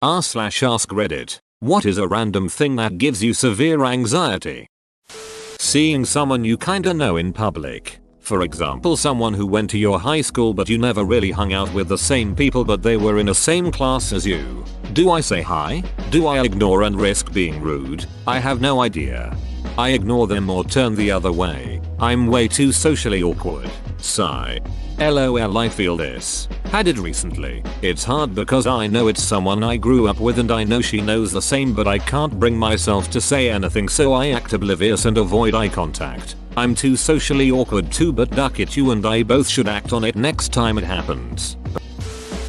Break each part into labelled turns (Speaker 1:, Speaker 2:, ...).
Speaker 1: r/ask Reddit. What is a random thing that gives you severe anxiety? Seeing someone you kinda know in public. For example, someone who went to your high school but you never really hung out with the same people but they were in the same class as you. Do I say hi? Do I ignore and risk being rude? I have no idea. I ignore them or turn the other way. I'm way too socially awkward. Sigh. LOL, I feel this. Had it recently. It's hard because I know it's someone I grew up with and I know she knows the same, but I can't bring myself to say anything, so I act oblivious and avoid eye contact. I'm too socially awkward too, but duck it, you and I both should act on it next time it happens.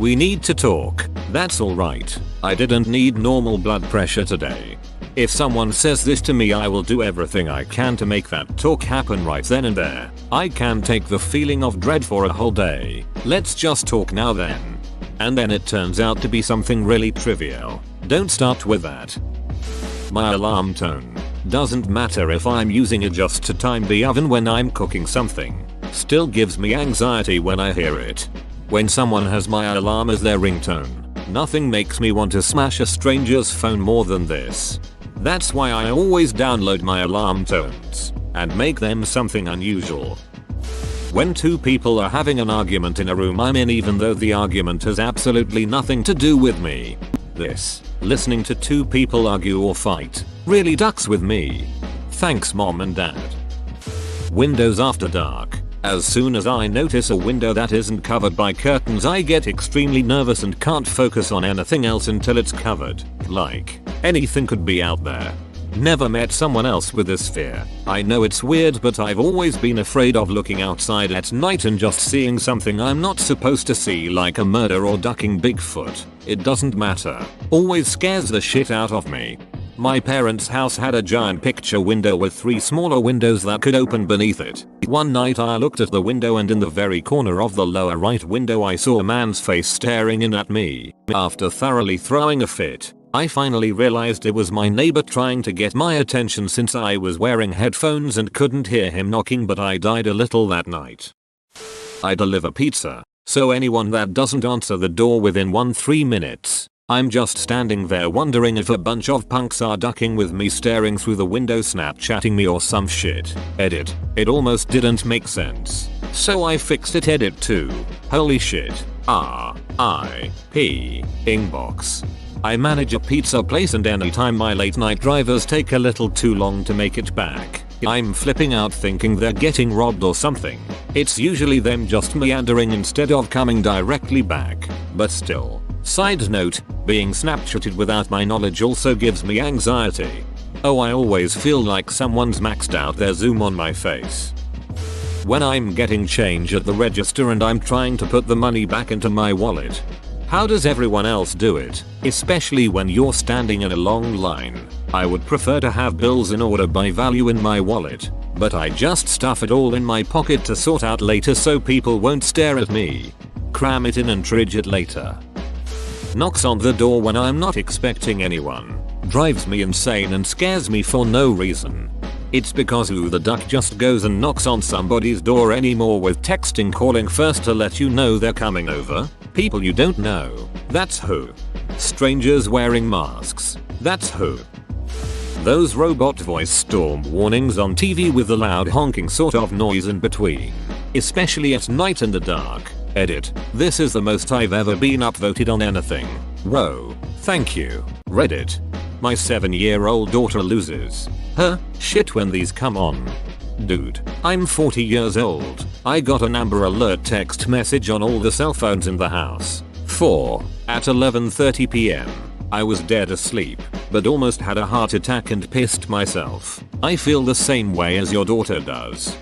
Speaker 1: We need to talk. That's alright. I didn't need normal blood pressure today. If someone says this to me, I will do everything I can to make that talk happen right then and there. I can take the feeling of dread for a whole day. Let's just talk now then. And then it turns out to be something really trivial. Don't start with that. My alarm tone. Doesn't matter if I'm using it just to time the oven when I'm cooking something. Still gives me anxiety when I hear it. When someone has my alarm as their ringtone. Nothing makes me want to smash a stranger's phone more than this. That's why I always download my alarm tones and make them something unusual. When two people are having an argument in a room I'm in, even though the argument has absolutely nothing to do with me. This, listening to two people argue or fight, really ducks with me. Thanks mom and dad. Windows after dark. As soon as I notice a window that isn't covered by curtains, I get extremely nervous and can't focus on anything else until it's covered. Like, anything could be out there. Never met someone else with this fear. I know it's weird, but I've always been afraid of looking outside at night and just seeing something I'm not supposed to see, like a murder or ducking Bigfoot. It doesn't matter. Always scares the shit out of me. My parents' house had a giant picture window with 3 smaller windows that could open beneath it. One night I looked at the window and in the very corner of the lower right window I saw a man's face staring in at me. After thoroughly throwing a fit, I finally realized it was my neighbor trying to get my attention since I was wearing headphones and couldn't hear him knocking, but I died a little that night. I deliver pizza, so anyone that doesn't answer the door within 3 minutes, I'm just standing there wondering if a bunch of punks are ducking with me, staring through the window, Snapchatting me or some shit. Edit. It almost didn't make sense. So I fixed it. Edit 2. Holy shit. R.I.P. Inbox. I manage a pizza place and anytime my late night drivers take a little too long to make it back, I'm flipping out thinking they're getting robbed or something. It's usually them just meandering instead of coming directly back, but still. Side note, being Snapchatted without my knowledge also gives me anxiety. Oh, I always feel like someone's maxed out their zoom on my face. When I'm getting change at the register and I'm trying to put the money back into my wallet. How does everyone else do it? Especially when you're standing in a long line. I would prefer to have bills in order by value in my wallet, but I just stuff it all in my pocket to sort out later so people won't stare at me. Cram it in and trudge it later. Knocks on the door when I'm not expecting anyone. Drives me insane and scares me for no reason. It's because who the duck just goes and knocks on somebody's door anymore with texting calling first to let you know they're coming over? People you don't know. That's who. Strangers wearing masks. That's who. Those robot voice storm warnings on TV with the loud honking sort of noise in between. Especially at night in the dark. Edit. This is the most I've ever been upvoted on anything. Whoa. Thank you. Reddit. My 7-year-old daughter loses her shit when these come on. Dude, I'm 40 years old. I got an Amber Alert text message on all the cell phones in the house. At 11:30 PM. I was dead asleep, but almost had a heart attack and pissed myself. I feel the same way as your daughter does.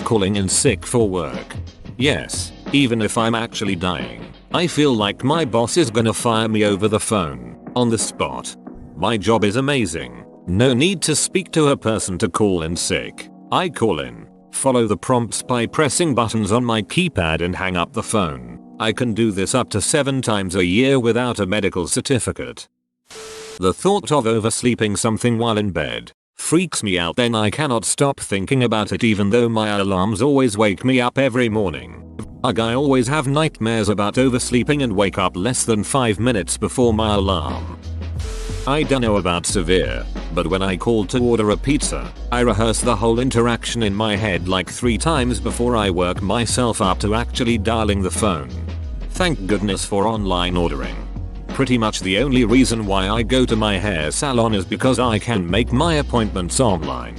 Speaker 1: Calling in sick for work. Yes, even if I'm actually dying. I feel like my boss is gonna fire me over the phone, on the spot. My job is amazing. No need to speak to a person to call in sick. I call in, follow the prompts by pressing buttons on my keypad and hang up the phone. I can do this up to 7 times a year without a medical certificate. The thought of oversleeping something while in bed freaks me out, then I cannot stop thinking about it even though my alarms always wake me up every morning. Ugh, I always have nightmares about oversleeping and wake up less than 5 minutes before my alarm. I don't know about severe, but when I call to order a pizza, I rehearse the whole interaction in my head like 3 times before I work myself up to actually dialing the phone. Thank goodness for online ordering. Pretty much the only reason why I go to my hair salon is because I can make my appointments online.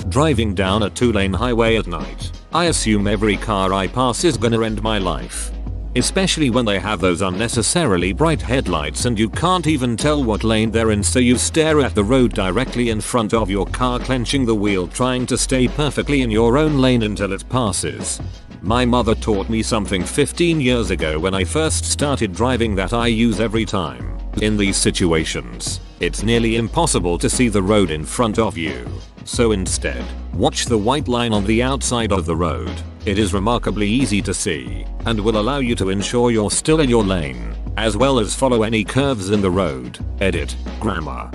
Speaker 1: Driving down a 2-lane highway at night, I assume every car I pass is gonna end my life. Especially when they have those unnecessarily bright headlights and you can't even tell what lane they're in, so you stare at the road directly in front of your car, clenching the wheel trying to stay perfectly in your own lane until it passes. My mother taught me something 15 years ago when I first started driving that I use every time. In these situations, it's nearly impossible to see the road in front of you. So instead, watch the white line on the outside of the road. It is remarkably easy to see and will allow you to ensure you're still in your lane, as well as follow any curves in the road. Edit. Grammar.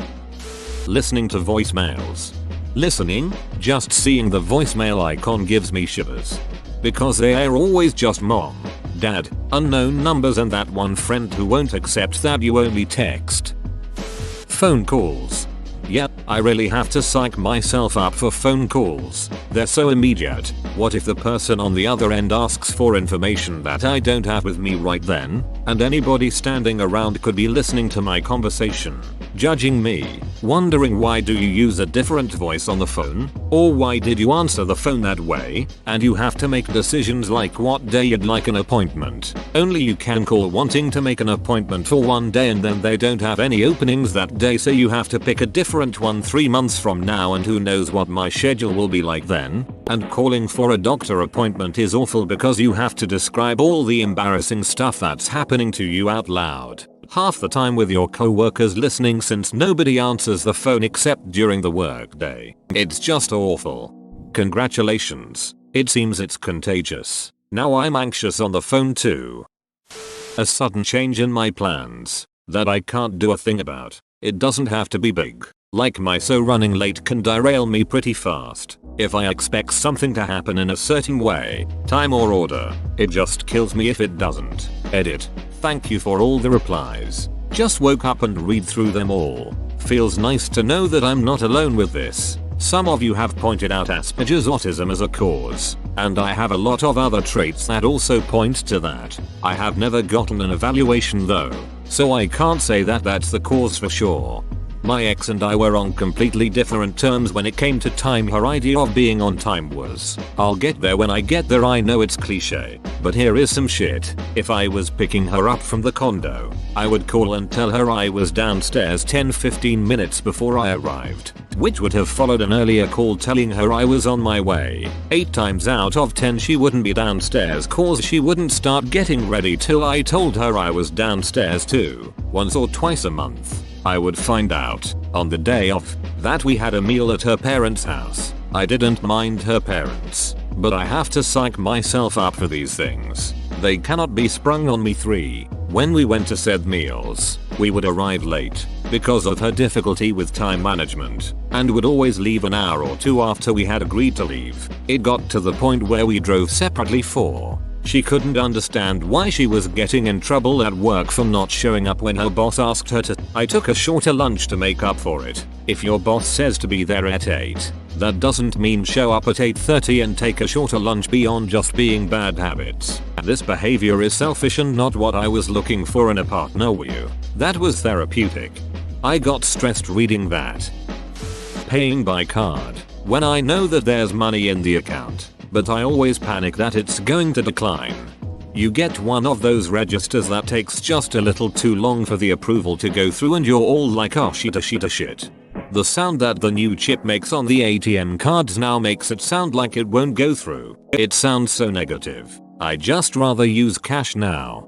Speaker 1: Listening to voicemails. Listening, just seeing the voicemail icon gives me shivers. Because they are always just mom, dad, unknown numbers, and that one friend who won't accept that you only text. Phone calls. Yep, I really have to psych myself up for phone calls. They're so immediate. What if the person on the other end asks for information that I don't have with me right then, and anybody standing around could be listening to my conversation, judging me, wondering why do you use a different voice on the phone, or why did you answer the phone that way, and you have to make decisions like what day you'd like an appointment. Only you can call wanting to make an appointment for one day and then they don't have any openings that day, so you have to pick a different one 3 months from now, and who knows what my schedule will be like then. And calling for a doctor appointment is awful because you have to describe all the embarrassing stuff that's happening to you out loud. Half the time with your co-workers listening, since nobody answers the phone except during the workday. It's just awful. Congratulations. It seems it's contagious. Now I'm anxious on the phone too. A sudden change in my plans that I can't do a thing about. It doesn't have to be big. Like my running late can derail me pretty fast. If I expect something to happen in a certain way, time or order, it just kills me if it doesn't. Edit. Thank you for all the replies. Just woke up and read through them all. Feels nice to know that I'm not alone with this. Some of you have pointed out Asperger's autism as a cause, and I have a lot of other traits that also point to that. I have never gotten an evaluation though, so I can't say that that's the cause for sure. My ex and I were on completely different terms when it came to time. Her idea of being on time was, I'll get there when I get there. I know it's cliche, but here is some shit. If I was picking her up from the condo, I would call and tell her I was downstairs 10-15 minutes before I arrived, which would have followed an earlier call telling her I was on my way. 8 times out of 10 she wouldn't be downstairs cause she wouldn't start getting ready till I told her I was downstairs too. Once or twice a month, I would find out, on the day off, that we had a meal at her parents' house. I didn't mind her parents, but I have to psych myself up for these things. They cannot be sprung on me. 3. When we went to said meals, we would arrive late because of her difficulty with time management, and would always leave an hour or 2 after we had agreed to leave. It got to the point where we drove separately for. She couldn't understand why she was getting in trouble at work for not showing up when her boss asked her to. I took a shorter lunch to make up for it. If your boss says to be there at 8, that doesn't mean show up at 8:30 and take a shorter lunch beyond just being bad habits. This behavior is selfish and not what I was looking for in a partner. That was therapeutic. I got stressed reading that. Paying by card. When I know that there's money in the account, but I always panic that it's going to decline. You get one of those registers that takes just a little too long for the approval to go through and you're all like, oh shit. The sound that the new chip makes on the ATM cards now makes it sound like it won't go through. It sounds so negative. I just rather use cash now.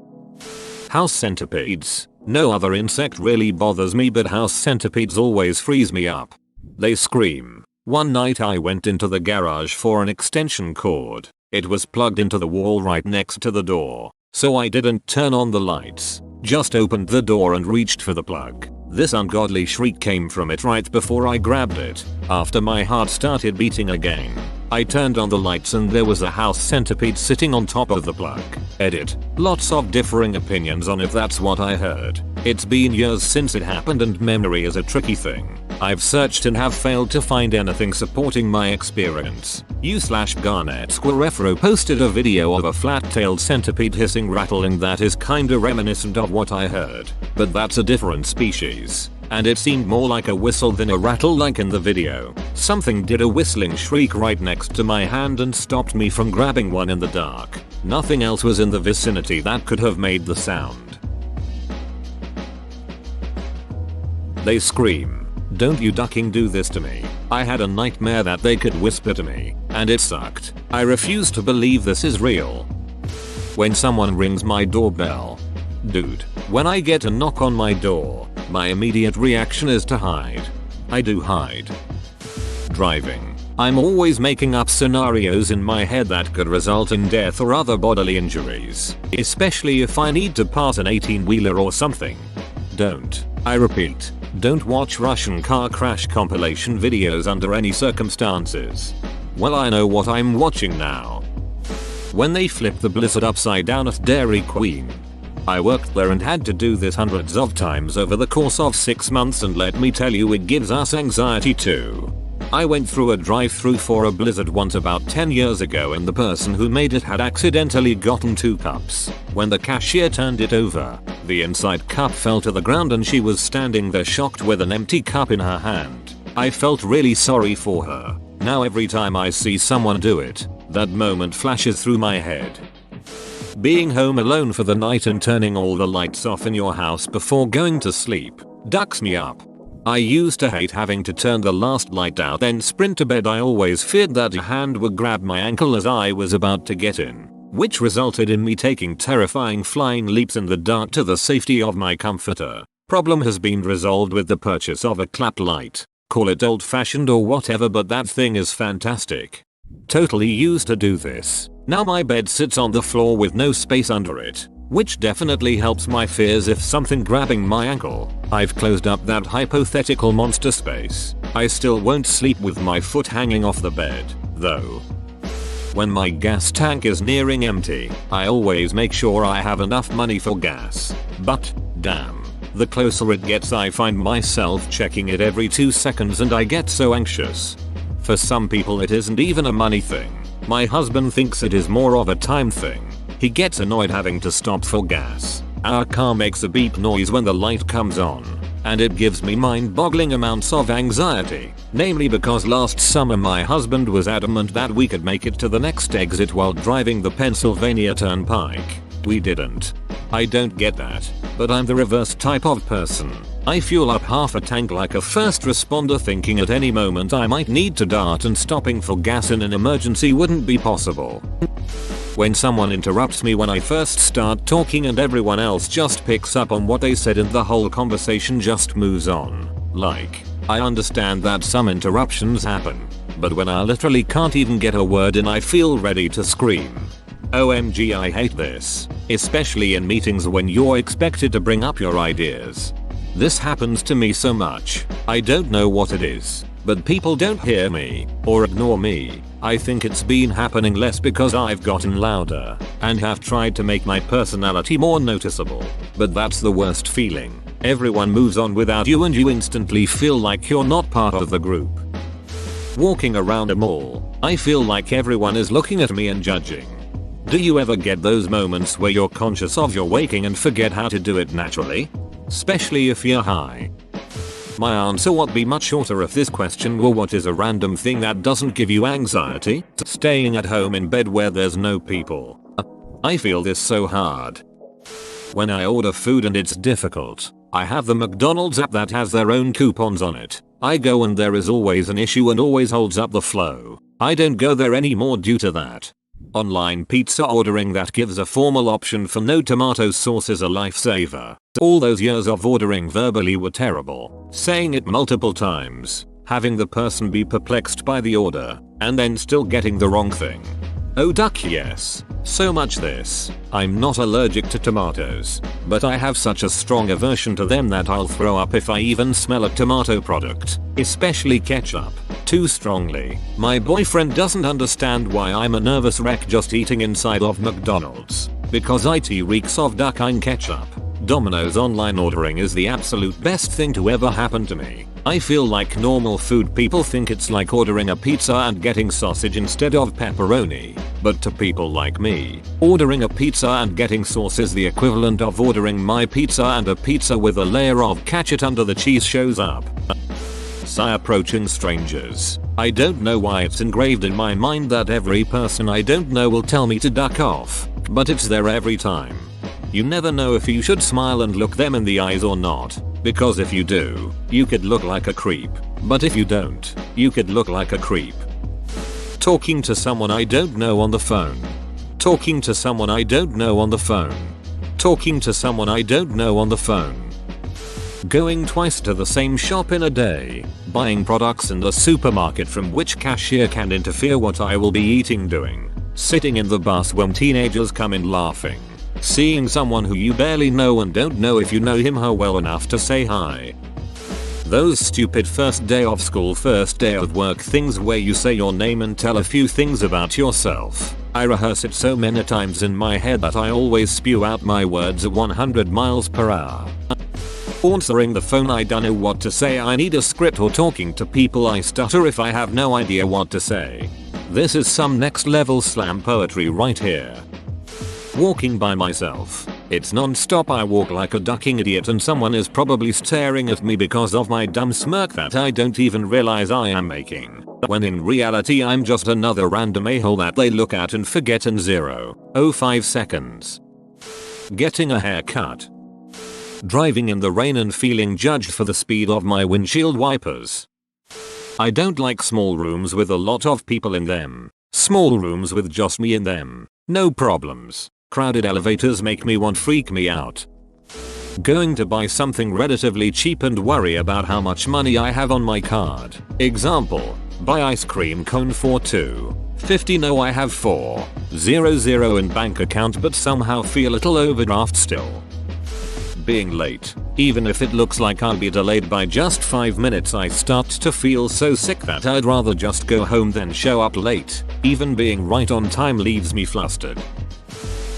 Speaker 1: House centipedes. No other insect really bothers me, but house centipedes always freeze me up. They scream. One night I went into the garage for an extension cord. It was plugged into the wall right next to the door, so I didn't turn on the lights, just opened the door and reached for the plug. This ungodly shriek came from it right before I grabbed it. After my heart started beating again, I turned on the lights and there was a house centipede sitting on top of the plug. Edit. Lots of differing opinions on if that's what I heard. It's been years since it happened and memory is a tricky thing. I've searched and have failed to find anything supporting my experience. U/Garnet Squirrefro posted a video of a flat-tailed centipede hissing rattling that is kinda reminiscent of what I heard. But that's a different species. And it seemed more like a whistle than a rattle like in the video. Something did a whistling shriek right next to my hand and stopped me from grabbing one in the dark. Nothing else was in the vicinity that could have made the sound. They scream. Don't you ducking do this to me. I had a nightmare that they could whisper to me, and it sucked. I refuse to believe this is real. When someone rings my doorbell. Dude, when I get a knock on my door, my immediate reaction is to hide. I do hide. Driving. I'm always making up scenarios in my head that could result in death or other bodily injuries, especially if I need to pass an 18-wheeler or something. Don't. I repeat, don't watch Russian car crash compilation videos under any circumstances. Well, I know what I'm watching now. When they flip the blizzard upside down at Dairy Queen. I worked there and had to do this hundreds of times over the course of 6 months, and let me tell you, it gives us anxiety too. I went through a drive-thru for a blizzard once about 10 years ago, and the person who made it had accidentally gotten 2 cups. When the cashier turned it over, the inside cup fell to the ground and she was standing there shocked with an empty cup in her hand. I felt really sorry for her. Now every time I see someone do it, that moment flashes through my head. Being home alone for the night and turning all the lights off in your house before going to sleep ducks me up. I used to hate having to turn the last light out then sprint to bed. I always feared that a hand would grab my ankle as I was about to get in, which resulted in me taking terrifying flying leaps in the dark to the safety of my comforter. Problem has been resolved with the purchase of a clap light. Call it old-fashioned or whatever, but that thing is fantastic. Totally used to do this. Now my bed sits on the floor with no space under it, which definitely helps my fears if something grabbing my ankle. I've closed up that hypothetical monster space. I still won't sleep with my foot hanging off the bed, though. When my gas tank is nearing empty, I always make sure I have enough money for gas. But, damn, the closer it gets I find myself checking it every 2 seconds and I get so anxious. For some people it isn't even a money thing. My husband thinks it is more of a time thing. He gets annoyed having to stop for gas. Our car makes a beep noise when the light comes on, and it gives me mind-boggling amounts of anxiety. Namely because last summer my husband was adamant that we could make it to the next exit while driving the Pennsylvania Turnpike. We didn't. I don't get that, but I'm the reverse type of person. I fuel up half a tank like a first responder, thinking at any moment I might need to dart, and stopping for gas in an emergency wouldn't be possible. When someone interrupts me when I first start talking and everyone else just picks up on what they said and the whole conversation just moves on. Like, I understand that some interruptions happen, but when I literally can't even get a word in I feel ready to scream. OMG, I hate this, especially in meetings when you're expected to bring up your ideas. This happens to me so much. I don't know what it is, but people don't hear me or ignore me. I think it's been happening less because I've gotten louder and have tried to make my personality more noticeable. But that's the worst feeling. Everyone moves on without you and you instantly feel like you're not part of the group. Walking around a mall, I feel like everyone is looking at me and judging. Do you ever get those moments where you're conscious of your waking and forget how to do it naturally? Especially if you're high. My answer would be much shorter if this question were what is a random thing that doesn't give you anxiety? Staying at home in bed where there's no people. I feel this so hard. When I order food and it's difficult, I have the McDonald's app that has their own coupons on it. I go and there is always an issue and always holds up the flow. I don't go there anymore due to that. Online pizza ordering that gives a formal option for no tomato sauce is a lifesaver. All those years of ordering verbally were terrible. Saying it multiple times, having the person be perplexed by the order, and then still getting the wrong thing. Oh duck yes. So much this. I'm not allergic to tomatoes, but I have such a strong aversion to them that I'll throw up if I even smell a tomato product, especially ketchup, too strongly. My boyfriend doesn't understand why I'm a nervous wreck just eating inside of McDonald's, because it reeks of duck and ketchup. Domino's online ordering is the absolute best thing to ever happen to me. I feel like normal food people think it's like ordering a pizza and getting sausage instead of pepperoni. But to people like me, ordering a pizza and getting sauce is the equivalent of ordering my pizza and a pizza with a layer of ketchup under the cheese shows up. Sigh approaching strangers. I don't know why it's engraved in my mind that every person I don't know will tell me to duck off, but it's there every time. You never know if you should smile and look them in the eyes or not, because if you do, you could look like a creep, but if you don't, you could look like a creep. Talking to someone I don't know on the phone. Talking to someone I don't know on the phone. Talking to someone I don't know on the phone. Going twice to the same shop in a day. Buying products in the supermarket from which cashier can interfere what I will be eating doing. Sitting in the bus when teenagers come in laughing. Seeing someone who you barely know and don't know if you know him her well enough to say hi. Those stupid first day of school, first day of work things where you say your name and tell a few things about yourself. I rehearse it so many times in my head that I always spew out my words at 100 miles per hour. Answering the phone, I don't know what to say, I need a script, or talking to people I stutter if I have no idea what to say. This is some next level slam poetry right here. Walking by myself. It's non-stop, I walk like a ducking idiot and someone is probably staring at me because of my dumb smirk that I don't even realize I am making. When in reality I'm just another random a-hole that they look at and forget in 0.05 seconds. Getting a haircut. Driving in the rain and feeling judged for the speed of my windshield wipers. I don't like small rooms with a lot of people in them. Small rooms with just me in them. No problems. Crowded elevators make me freak me out. Going to buy something relatively cheap and worry about how much money I have on my card. Example, buy ice cream cone for $2.50. No, I have $4.00 in bank account but somehow feel a little overdraft still. Being late. Even if it looks like I'll be delayed by just 5 minutes, I start to feel so sick that I'd rather just go home than show up late. Even being right on time leaves me flustered.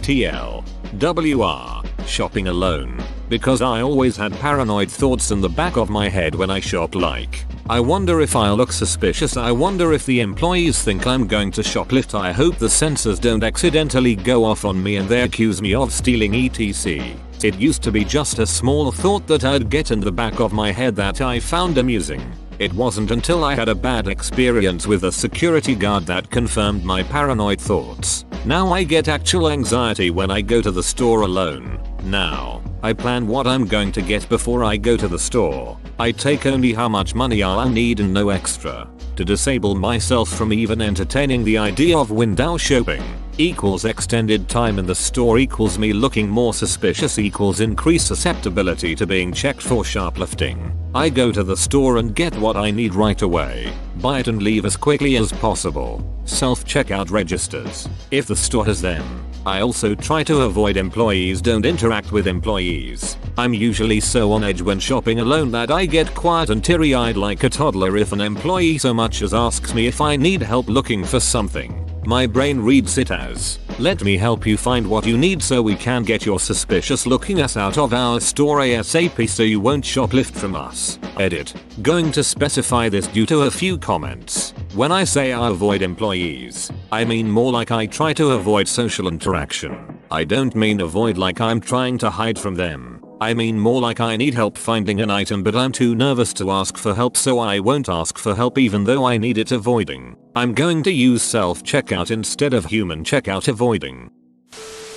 Speaker 1: TLWR. Shopping alone. Because I always had paranoid thoughts in the back of my head when I shop, like, I wonder if I'll look suspicious, I wonder if the employees think I'm going to shoplift, I hope the sensors don't accidentally go off on me and they accuse me of stealing etc. It used to be just a small thought that I'd get in the back of my head that I found amusing. It wasn't until I had a bad experience with a security guard that confirmed my paranoid thoughts. Now I get actual anxiety when I go to the store alone. Now, I plan what I'm going to get before I go to the store. I take only how much money I'll need and no extra. To disable myself from even entertaining the idea of window shopping equals extended time in the store equals me looking more suspicious equals increased susceptibility to being checked for shoplifting. I go to the store and get what I need right away. Buy it and leave as quickly as possible. Self-checkout registers. If the store has them. I also try to avoid employees, don't interact with employees. I'm usually so on edge when shopping alone that I get quiet and teary-eyed like a toddler if an employee so much as asks me if I need help looking for something. My brain reads it as, let me help you find what you need so we can get your suspicious looking ass out of our store ASAP so you won't shoplift from us. Edit. Going to specify this due to a few comments. When I say I avoid employees, I mean more like I try to avoid social interaction. I don't mean avoid like I'm trying to hide from them. I mean more like I need help finding an item but I'm too nervous to ask for help, so I won't ask for help even though I need it. Avoiding. I'm going to use self-checkout instead of human checkout. Avoiding.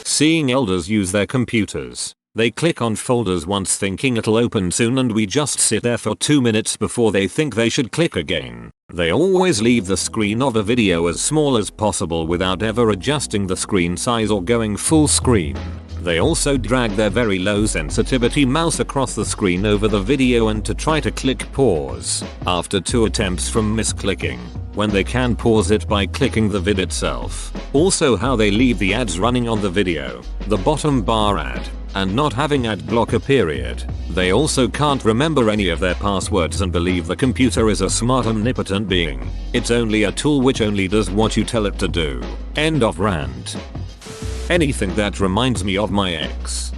Speaker 1: Seeing elders use their computers. They click on folders once thinking it'll open soon and we just sit there for 2 minutes before they think they should click again. They always leave the screen of a video as small as possible without ever adjusting the screen size or going full screen. They also drag their very low sensitivity mouse across the screen over the video and to try to click pause after 2 attempts from misclicking. when they can pause it by clicking the vid itself. Also how they leave the ads running on the video, the bottom bar ad, and not having ad blocker period. They also can't remember any of their passwords and believe the computer is a smart omnipotent being. It's only a tool which only does what you tell it to do. End of rant. Anything that reminds me of my ex.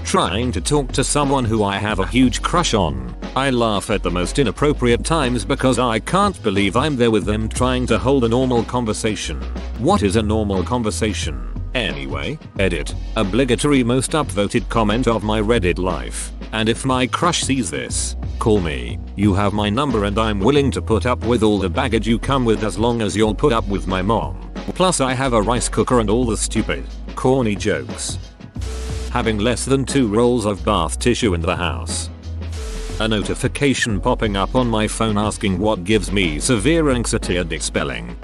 Speaker 1: Trying to talk to someone who I have a huge crush on. I laugh at the most inappropriate times because I can't believe I'm there with them trying to hold a normal conversation. What is a normal conversation? Anyway, edit. Obligatory most upvoted comment of my Reddit life. And if my crush sees this, call me. You have my number and I'm willing to put up with all the baggage you come with as long as you'll put up with my mom. Plus I have a rice cooker and all the stupid, corny jokes. Having less than 2 rolls of bath tissue in the house. A notification popping up on my phone asking what gives me severe anxiety and spelling.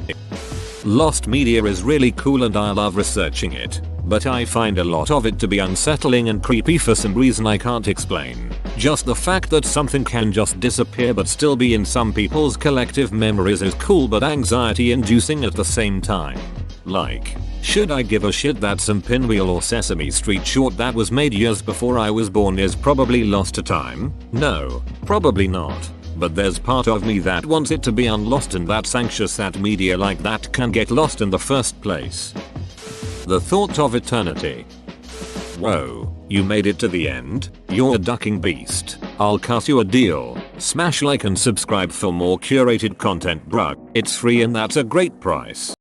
Speaker 1: Lost media is really cool and I love researching it, but I find a lot of it to be unsettling and creepy for some reason I can't explain. Just the fact that something can just disappear but still be in some people's collective memories is cool but anxiety inducing at the same time. Like, should I give a shit that some Pinwheel or Sesame Street short that was made years before I was born is probably lost to time? No, probably not. But there's part of me that wants it to be unlost and that's anxious that media like that can get lost in the first place. The thought of eternity. Whoa, you made it to the end? You're a ducking beast. I'll cut you a deal. Smash like and subscribe for more curated content, bruh. It's free and that's a great price.